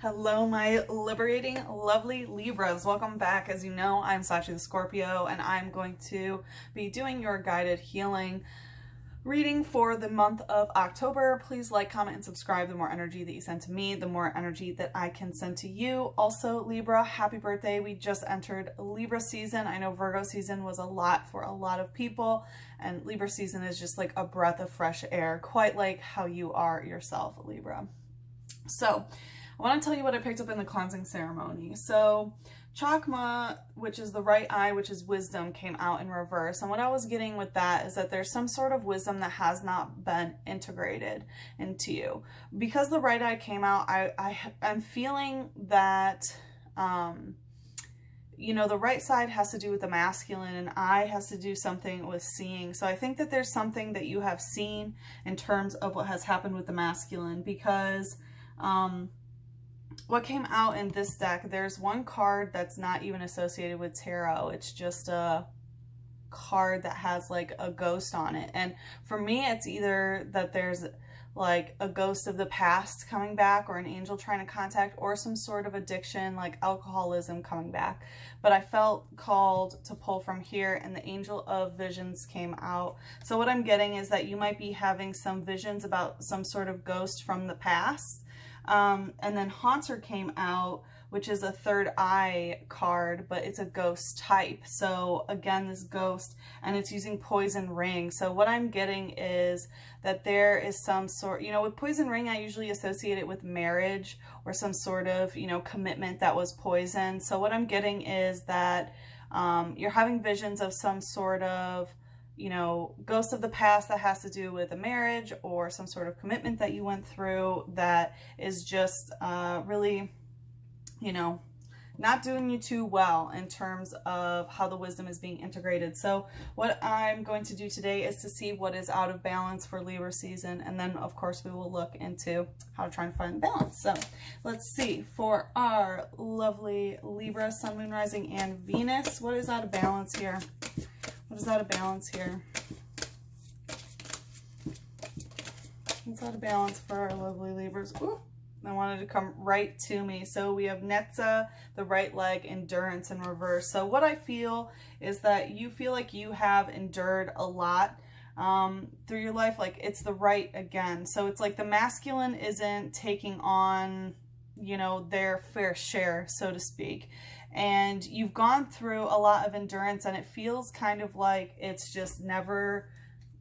Hello, my liberating, lovely Libras. Welcome back. As you know, I'm Sachi the Scorpio, and I'm going to be doing your guided healing reading for the month of October. Please like, comment, and subscribe. The more energy that you send to me, the more energy that I can send to you. Also, Libra, happy birthday. We just entered Libra season. I know Virgo season was a lot for a lot of people, and Libra season is just like a breath of fresh air, quite like how you are yourself, Libra. So, I want to tell you what I picked up in the cleansing ceremony. So Chakma, which is the right eye, which is wisdom, came out in reverse. And what I was getting with that is that there's some sort of wisdom that has not been integrated into you. Because the right eye came out, I'm feeling that, you know, the right side has to do with the masculine and eye has to do something with seeing. So I think that there's something that you have seen in terms of what has happened with the masculine, because what came out in this deck, there's one card that's not even associated with tarot. It's just a card that has like a ghost on it. And for me, it's either that there's like a ghost of the past coming back, or an angel trying to contact, or some sort of addiction like alcoholism coming back. But I felt called to pull from here, and the Angel of Visions came out. So what I'm getting is that you might be having some visions about some sort of ghost from the past. And then Haunter came out, which is a third eye card, but it's a ghost type. So again, this ghost, and it's using poison ring. So what I'm getting is that there is some sort, you know, with poison ring, I usually associate it with marriage or some sort of, you know, commitment that was poisoned. So what I'm getting is that you're having visions of some sort of, you know, ghost of the past that has to do with a marriage or some sort of commitment that you went through that is just really, you know, not doing you too well in terms of how the wisdom is being integrated. So what I'm going to do today is to see what is out of balance for Libra season, and then of course we will look into how to try and find balance. So let's see, for our lovely Libra, Sun, Moon, Rising, and Venus, what is out of balance here? What is out of balance here? What's out of balance for our lovely Libras? Ooh, I wanted to come right to me. So we have Netza, the right leg, endurance in reverse. So what I feel is that you feel like you have endured a lot through your life. Like it's the right again. So it's like the masculine isn't taking on, you know, their fair share, so to speak. And you've gone through a lot of endurance, and it feels kind of like it's just never,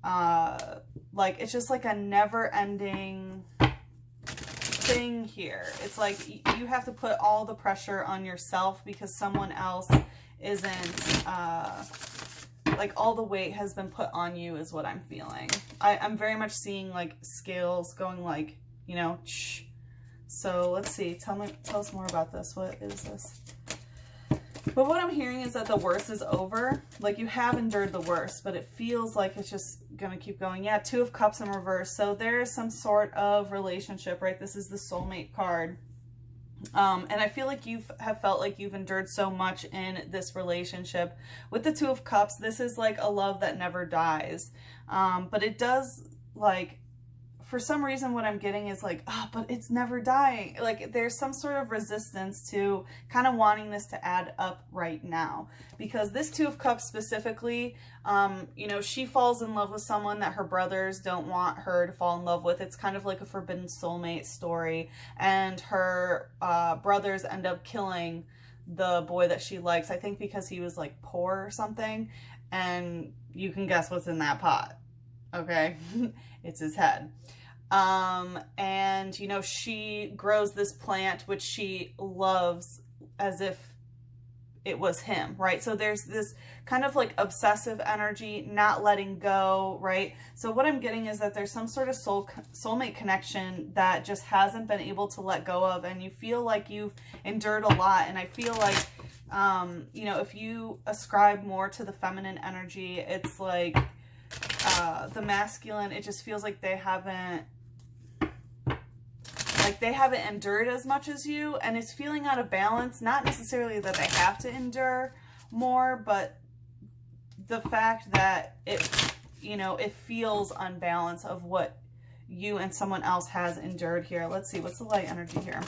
like it's just like a never-ending thing here. It's like you have to put all the pressure on yourself because someone else isn't, like all the weight has been put on you is what I'm feeling. I'm very much seeing like scales going like, you know, shh. So let's see, tell us more about this. What is this? But what I'm hearing is that the worst is over. Like you have endured the worst, but it feels like it's just going to keep going. Yeah, Two of Cups in reverse. So there is some sort of relationship, right? This is the soulmate card. And I feel like you have felt like you've endured so much in this relationship. With the Two of Cups, this is like a love that never dies. But it does, like, for some reason, what I'm getting is like, oh, but it's never dying. Like there's some sort of resistance to kind of wanting this to add up right now, because this Two of Cups specifically, you know, she falls in love with someone that her brothers don't want her to fall in love with. It's kind of like a forbidden soulmate story, and her brothers end up killing the boy that she likes, I think because he was like poor or something, and you can guess what's in that pot. Okay. It's his head. And you know, she grows this plant which she loves as if it was him, right? So there's this kind of like obsessive energy, not letting go, right? So what I'm getting is that there's some sort of soulmate connection that just hasn't been able to let go of, and you feel like you've endured a lot. And I feel like, you know, if you ascribe more to the feminine energy, it's like the masculine, it just feels like they haven't endured as much as you, and it's feeling out of balance. Not necessarily that they have to endure more, but the fact that it, you know, it feels unbalanced of what you and someone else has endured here. Let's see, what's the light energy here?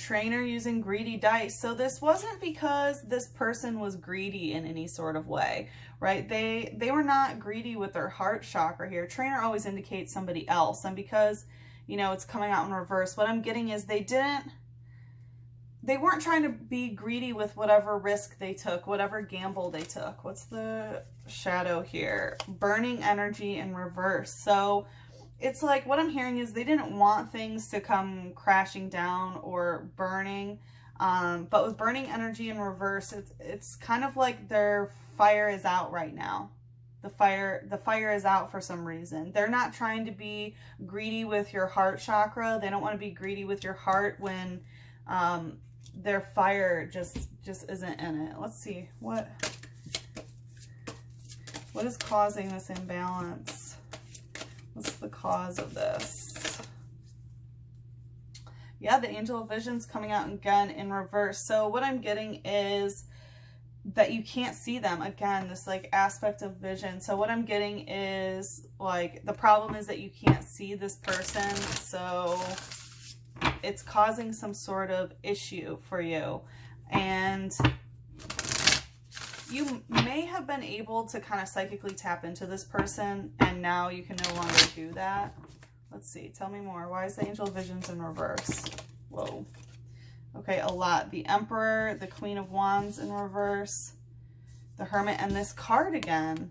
trainer using greedy dice. So this wasn't because this person was greedy in any sort of way, right? They were not greedy with their heart chakra here. Trainer always indicates somebody else. And because, you know, it's coming out in reverse, what I'm getting is they weren't trying to be greedy with whatever risk they took, whatever gamble they took. What's the shadow here? Burning energy in reverse. So it's like what I'm hearing is they didn't want things to come crashing down or burning. But with burning energy in reverse, it's kind of like their fire is out right now. The fire is out for some reason. They're not trying to be greedy with your heart chakra. They don't want to be greedy with your heart when their fire just isn't in it. Let's see what is causing this imbalance. What's the cause of this? Yeah, the Angel of Vision's coming out again in reverse. So what I'm getting is that you can't see them. Again, this like aspect of vision. So what I'm getting is like the problem is that you can't see this person. So it's causing some sort of issue for you. And you may have been able to kind of psychically tap into this person, and now you can no longer do that. Let's see. Tell me more. Why is the Angel of Visions in reverse? Whoa. Okay, a lot. The Emperor, the Queen of Wands in reverse, the Hermit, and this card again.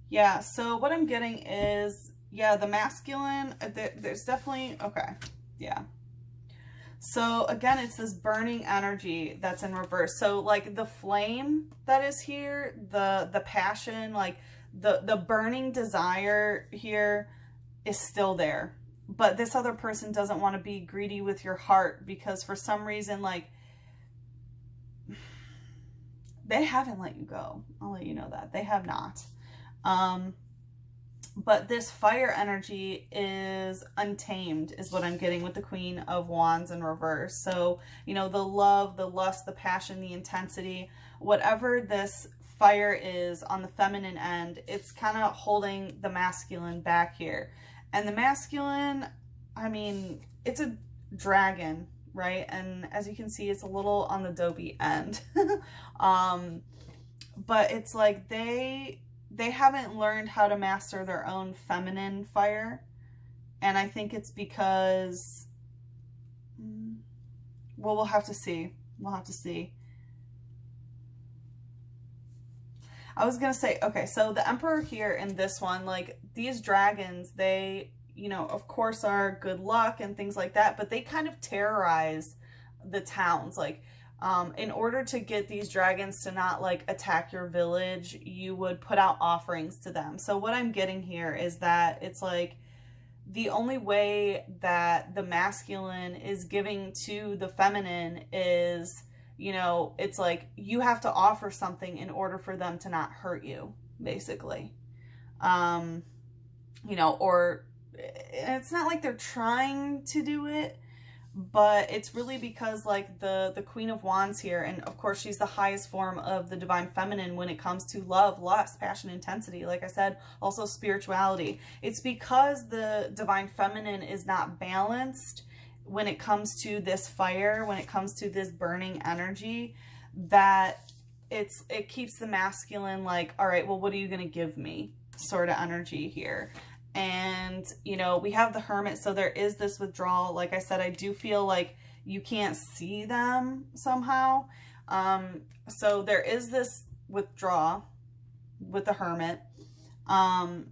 Yeah, so what I'm getting is, yeah, the masculine, there's definitely, okay, yeah. So again, it's this burning energy that's in reverse. So like the flame that is here, the passion, like the burning desire here is still there. But this other person doesn't want to be greedy with your heart because for some reason, like, they haven't let you go. I'll let you know that. They have not. But this fire energy is untamed, is what I'm getting with the Queen of Wands in reverse. So, you know, the love, the lust, the passion, the intensity, whatever this fire is on the feminine end, it's kind of holding the masculine back here. And the masculine, I mean, it's a dragon, right? And as you can see, it's a little on the dopey end. But it's like they haven't learned how to master their own feminine fire. And I think it's because, well, we'll have to see. We'll have to see. I was going to say, okay, so the Emperor here in this one, like these dragons, they, you know, of course are good luck and things like that, but they kind of terrorize the towns. Like, in order to get these dragons to not like attack your village, you would put out offerings to them. So what I'm getting here is that it's like the only way that the masculine is giving to the feminine is, you know, it's like you have to offer something in order for them to not hurt you, basically. You know, or it's not like they're trying to do it, but it's really because like the Queen of Wands here, and of course she's the highest form of the divine feminine when it comes to love, lust, passion, intensity, like I said, also spirituality. It's because the divine feminine is not balanced when it comes to this fire, when it comes to this burning energy, that it keeps the masculine like, all right, well, what are you going to give me sort of energy here. And, you know, we have the Hermit, so there is this withdrawal. Like I said, I do feel like you can't see them somehow. So there is this withdrawal with the Hermit. And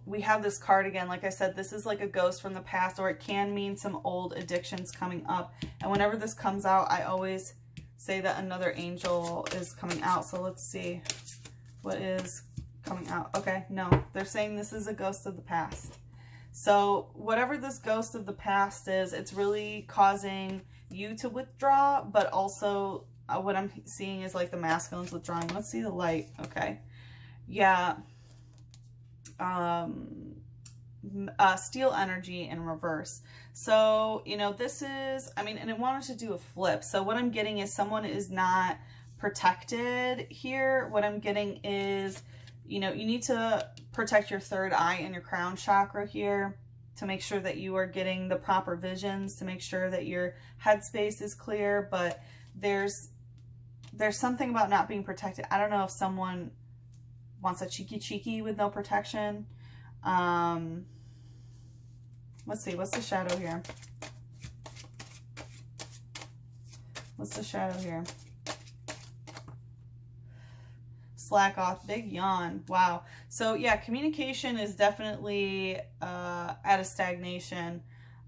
we have this card again. Like I said, this is like a ghost from the past, or it can mean some old addictions coming up. And whenever this comes out, I always say that another angel is coming out. So let's see what is coming out. Okay, no, they're saying this is a ghost of the past. So whatever this ghost of the past is, it's really causing you to withdraw, but also what I'm seeing is like the masculine's withdrawing. Let's see the light. Okay, yeah. Steel energy in reverse. So, you know, this is, I mean, and it wanted to do a flip. So what I'm getting is someone is not protected here. What I'm getting is, you know, you need to protect your third eye and your crown chakra here to make sure that you are getting the proper visions, to make sure that your headspace is clear. But there's something about not being protected. I don't know if someone wants a cheeky with no protection. Let's see, what's the shadow here? What's the shadow here? Slack off, big yawn. Wow. So yeah, communication is definitely at a stagnation.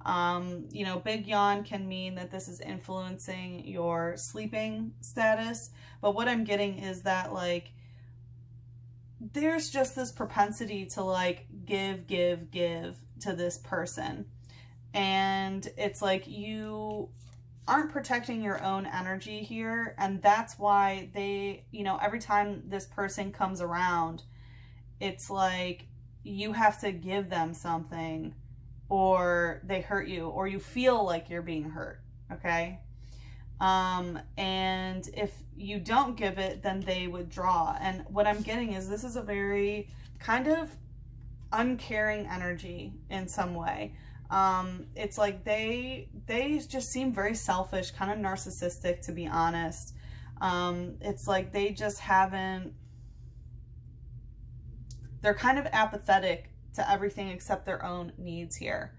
You know, big yawn can mean that this is influencing your sleeping status. But what I'm getting is that, like, there's just this propensity to, like, give to this person. And it's like you aren't protecting your own energy here, and that's why they, you know, every time this person comes around, it's like you have to give them something, or they hurt you, or you feel like you're being hurt. Okay. And if you don't give it, then they withdraw. And what I'm getting is this is a very kind of uncaring energy in some way. It's like they just seem very selfish, kind of narcissistic, to be honest. It's like they just haven't, they're kind of apathetic to everything except their own needs here.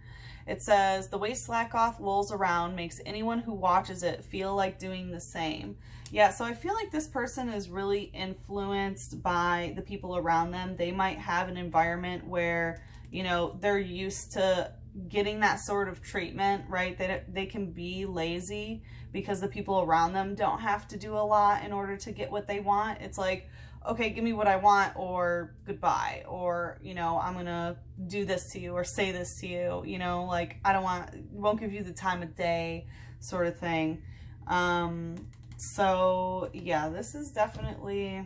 It says, the way slack off lolls around makes anyone who watches it feel like doing the same. Yeah, so I feel like this person is really influenced by the people around them. They might have an environment where, you know, they're used to getting that sort of treatment, right? They can be lazy because the people around them don't have to do a lot in order to get what they want. It's like, okay, give me what I want, or goodbye, or, you know, I'm gonna do this to you or say this to you, you know, like, I don't want, won't give you the time of day sort of thing. So yeah, this is definitely,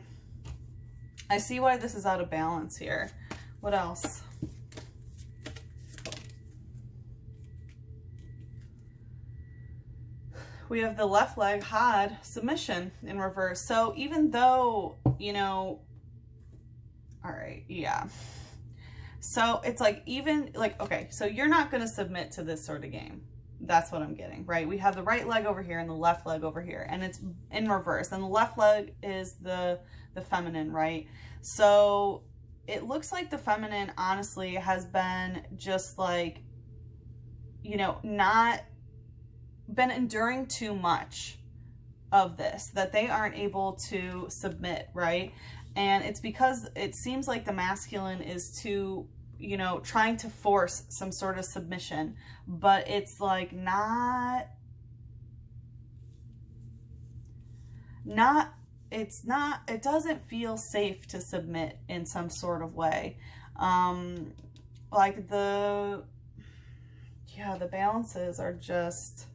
I see why this is out of balance here. What else? We have the left leg had submission in reverse. So even though, you know, all right, yeah. So it's like, even like, okay, so you're not going to submit to this sort of game. That's what I'm getting, right? We have the right leg over here and the left leg over here, and it's in reverse. And the left leg is the feminine, right? So it looks like the feminine, honestly, has been just like, you know, not been enduring too much of this, that they aren't able to submit, right? And it's because it seems like the masculine is too, you know, trying to force some sort of submission, but it's like it doesn't feel safe to submit in some sort of way. Like the balances are just,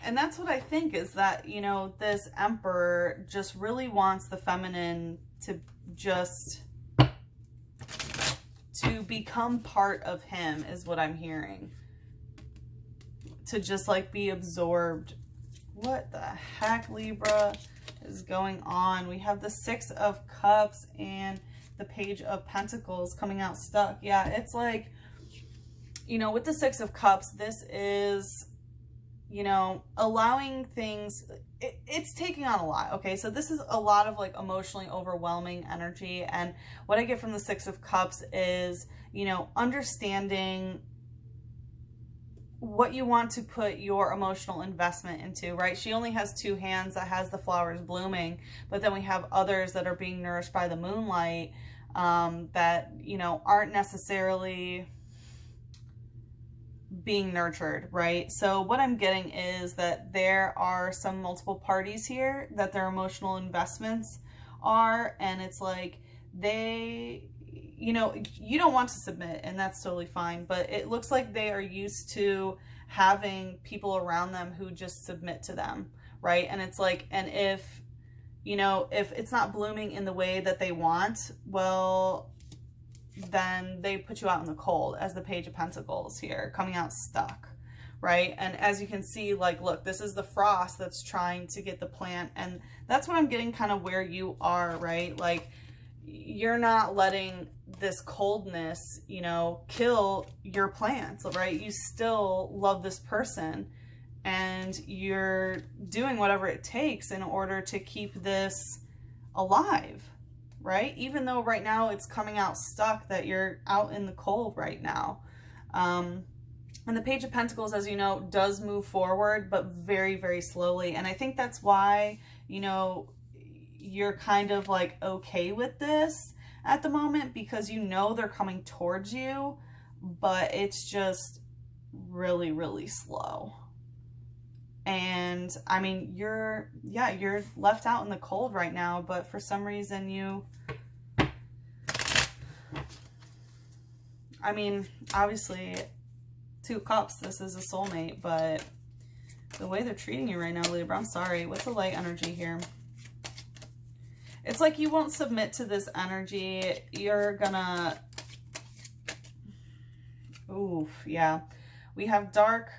and that's what I think, is that, you know, this emperor just really wants the feminine to just, to become part of him, is what I'm hearing. To just like be absorbed. What the heck, Libra, is going on? We have the Six of Cups and the Page of Pentacles coming out stuck. Yeah, it's like, you know, with the Six of Cups, this is, you know, allowing things, it's taking on a lot. Okay, so this is a lot of like emotionally overwhelming energy. And what I get from the Six of Cups is, you know, understanding what you want to put your emotional investment into, right? She only has two hands that has the flowers blooming, but then we have others that are being nourished by the moonlight, that, you know, aren't necessarily being nurtured, right? So what I'm getting is that there are some multiple parties here that their emotional investments are, and it's like they, you know, you don't want to submit, and that's totally fine, but it looks like they are used to having people around them who just submit to them, right? And it's like, and if, you know, if it's not blooming in the way that they want, well, then they put you out in the cold, as the Page of Pentacles here, coming out stuck, right? And as you can see, like, look, this is the frost that's trying to get the plant, and that's what I'm getting kind of where you are, right? Like, you're not letting this coldness, you know, kill your plants, right? You still love this person and you're doing whatever it takes in order to keep this alive, right? Even though right now it's coming out stuck, that you're out in the cold right now. And the Page of Pentacles, as you know, does move forward, but very, very slowly. And I think that's why, you know, you're kind of like okay with this at the moment, because you know they're coming towards you, but it's just really, really slow. And I mean, you're left out in the cold right now, but for some reason I mean, obviously, 2 Cups, this is a soulmate, but the way they're treating you right now, Libra, I'm sorry. What's the light energy here? It's like you won't submit to this energy. You're gonna... Oof, yeah. We have dark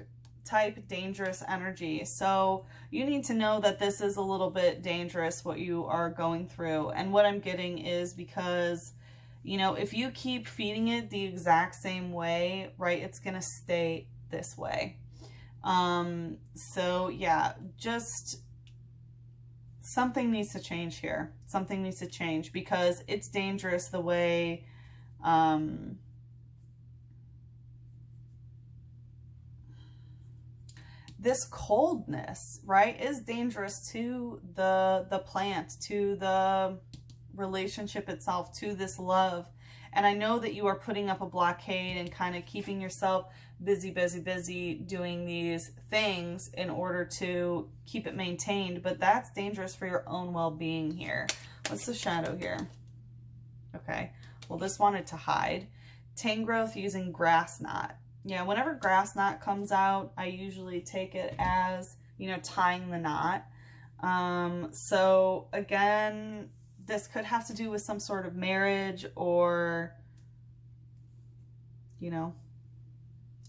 type dangerous energy. So you need to know that this is a little bit dangerous, what you are going through. And what I'm getting is because... you know, if you keep feeding it the exact same way, right, it's going to stay this way. So yeah, just something needs to change here. Something needs to change because it's dangerous the way, this coldness, right, is dangerous to the plant, to the relationship itself, to this love. And I know that you are putting up a blockade and kind of keeping yourself busy doing these things in order to keep it maintained, but that's dangerous for your own well-being here. What's the shadow here? Okay, well, this wanted to hide. Tangrowth using grass knot. Yeah, whenever grass knot comes out, I usually take it as, you know, tying the knot. So again, this could have to do with some sort of marriage or, you know,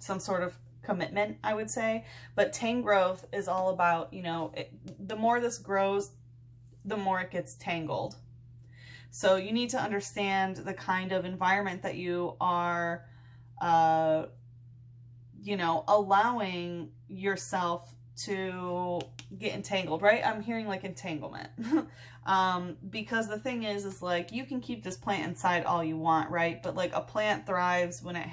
some sort of commitment, I would say. But tangrowth is all about, you know, the more this grows, the more it gets tangled. So you need to understand the kind of environment that you are, you know, allowing yourself to get entangled, right? I'm hearing like entanglement. Because the thing is like, you can keep this plant inside all you want, right? But like a plant thrives when it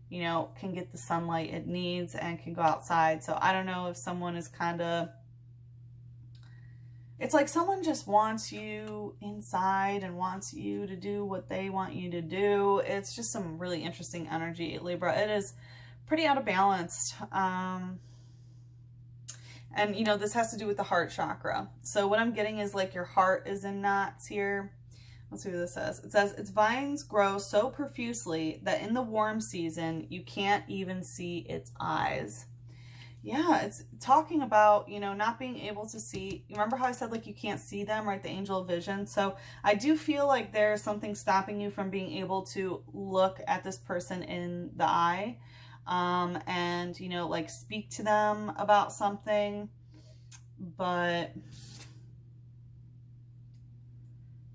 you know, can get the sunlight it needs and can go outside. So I don't know if someone is kind of, it's like someone just wants you inside and wants you to do what they want you to do. It's just some really interesting energy, Libra. It is pretty out of balance. And, you know, this has to do with the heart chakra. So what I'm getting is like your heart is in knots here. Let's see what this says. It says, its vines grow so profusely that in the warm season, you can't even see its eyes. Yeah, it's talking about, you know, not being able to see. Remember how I said, like, you can't see them, right? The angel of vision. So I do feel like there's something stopping you from being able to look at this person in the eye. And, you know, like speak to them about something, but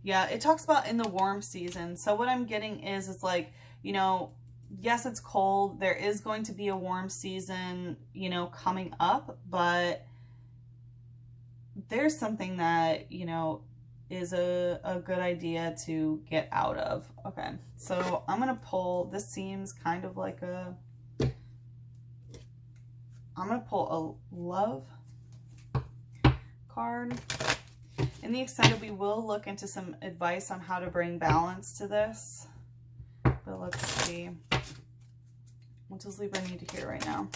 yeah, it talks about in the warm season. So what I'm getting is like, you know, yes, it's cold. There is going to be a warm season, you know, coming up, but there's something that, you know, is a good idea to get out of. Okay. So I'm going to pull, this seems kind of like I'm going to pull a love card. In the extended, we will look into some advice on how to bring balance to this. But let's see. What does Libra need to hear right now?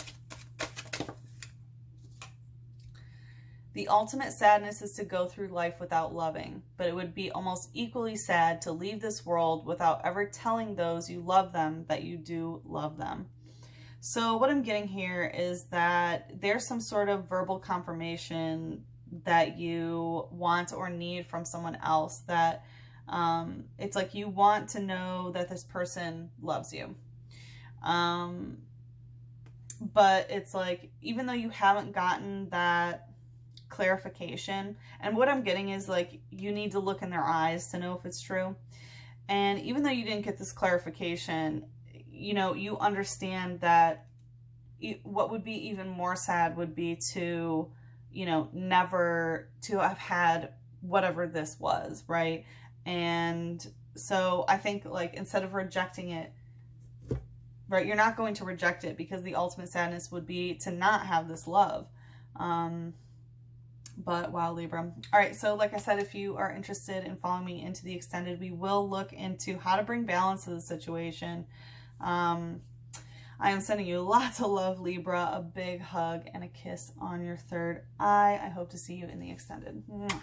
The ultimate sadness is to go through life without loving, but it would be almost equally sad to leave this world without ever telling those you love them that you do love them. So what I'm getting here is that there's some sort of verbal confirmation that you want or need from someone else, that it's like you want to know that this person loves you. But it's like, even though you haven't gotten that clarification, and what I'm getting is like, you need to look in their eyes to know if it's true. And even though you didn't get this clarification, you know, you understand that what would be even more sad would be to, you know, never to have had whatever this was, right? And so I think, like, instead of rejecting it, right, you're not going to reject it, because the ultimate sadness would be to not have this love. But wow, Libra. All right, so like I said, if you are interested in following me into the extended, we will look into how to bring balance to the situation. I am sending you lots of love, Libra, a big hug and a kiss on your third eye. I hope to see you in the extended. Mwah.